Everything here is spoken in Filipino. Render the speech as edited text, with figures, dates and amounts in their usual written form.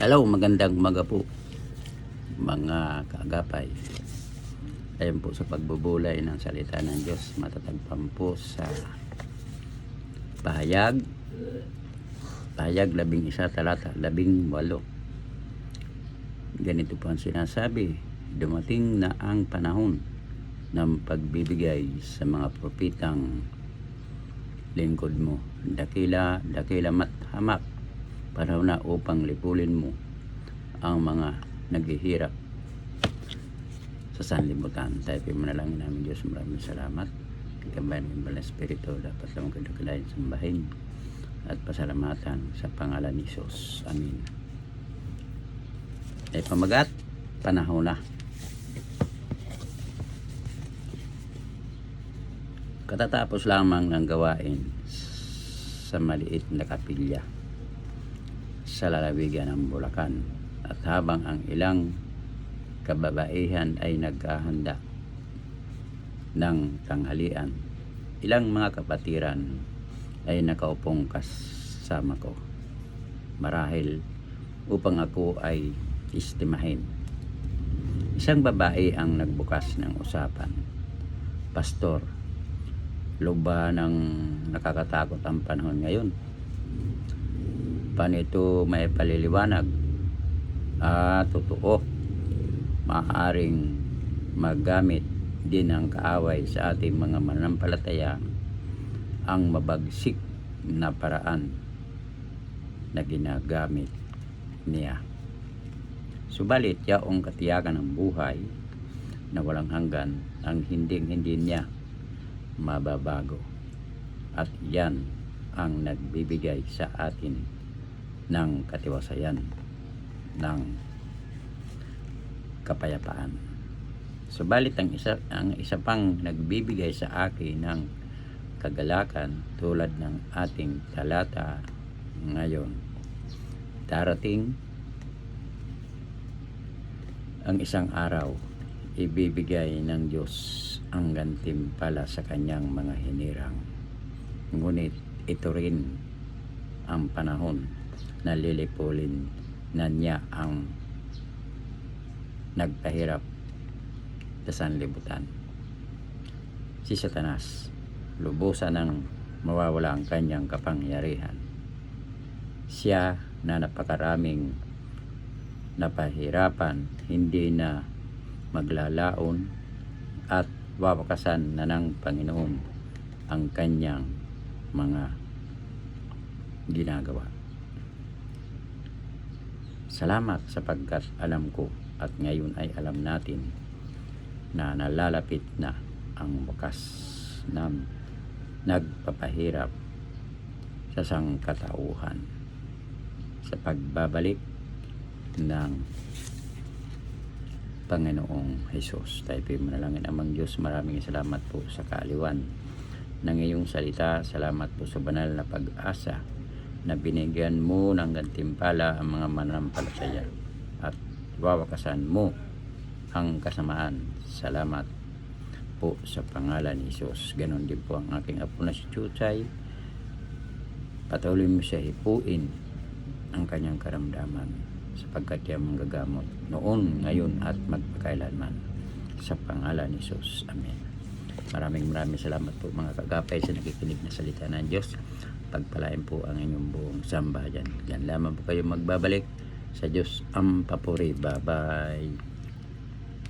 Hello, magandang umaga po mga kaagapay. Ayon po sa pagbubulay ng salita ng Diyos, matatagpuan po sa Pahayag 11 talata 18. Ganito po ang sinasabi: dumating na ang panahon ng pagbibigay sa mga propetang lingkod mo. Dakila mat hamak, panahon na upang lipulin mo ang mga naghihirap sa sanlibutan. Tayo po manalangin namin. Diyos, maraming salamat. Ikabayan ng Banal na Espiritu, dapat lang kadagalayan sambahin at pasalamatan sa pangalan ni Jesus. Amen. Ay pamagat, panahon na. Katatapos lamang ng gawain sa maliit na kapilya sa lalawigan ng Bulacan, at habang ang ilang kababaihan ay naghahanda ng tanghalian, ilang mga kapatiran ay nakaupong kasama ko, marahil upang ako ay istimahin. Isang babae ang nagbukas ng usapan. Pastor, luba ng nakakatakot ang panahon ngayon. Paano ito may paliliwanag? Totoo, maaaring magamit din ang kaaway sa ating mga mananampalataya ang mabagsik na paraan na ginagamit niya. Subalit yaong katiyakan ng buhay na walang hanggan ang hindi niya mababago, at yan ang nagbibigay sa atin ng katiwasayan, ng kapayapaan. Subalit ang isa pang nagbibigay sa akin ng kagalakan, tulad ng ating talata ngayon. Darating ang isang araw, ibibigay ng Diyos ang gantimpala sa kanyang mga hinirang. Ngunit ito rin ang panahon na lilipulin na niya ang nagpahirap sa sanlibutan. Si Satanas, lubusan ng mawawala ang kanyang kapangyarihan. Siya na napakaraming napahirapan, hindi na maglalaon, at wawakasan na ng Panginoon ang kanyang mga ginagawa. Salamat sapagkat alam ko, at ngayon ay alam natin, na nalalapit na ang wakas ng nagpapahirap sa sangkatauhan, sa pagbabalik ng Panginoong Jesus. Tayo po manalangin. Amang Diyos, maraming salamat po sa kaaliwan ng iyong salita. Salamat po sa banal na pag-asa na binigyan mo ng gantimpala ang mga mananampalataya, at wawakasan mo ang kasamaan. Salamat po sa pangalan ni Jesus. Ganon din po ang aking apo na si Chuchay. Patuloy mo siya hipuin ang kanyang karamdaman, sapagkat siya manggagamot noon, ngayon at magpakailanman, sa pangalan ni Jesus. Amen. Maraming salamat po mga kagapay sa nakikinig na salita ng Diyos. Pagpalain po ang inyong buong sambahayan. Yan lamang po kayo magbabalik. Sa Diyos ang papuri. Bye bye.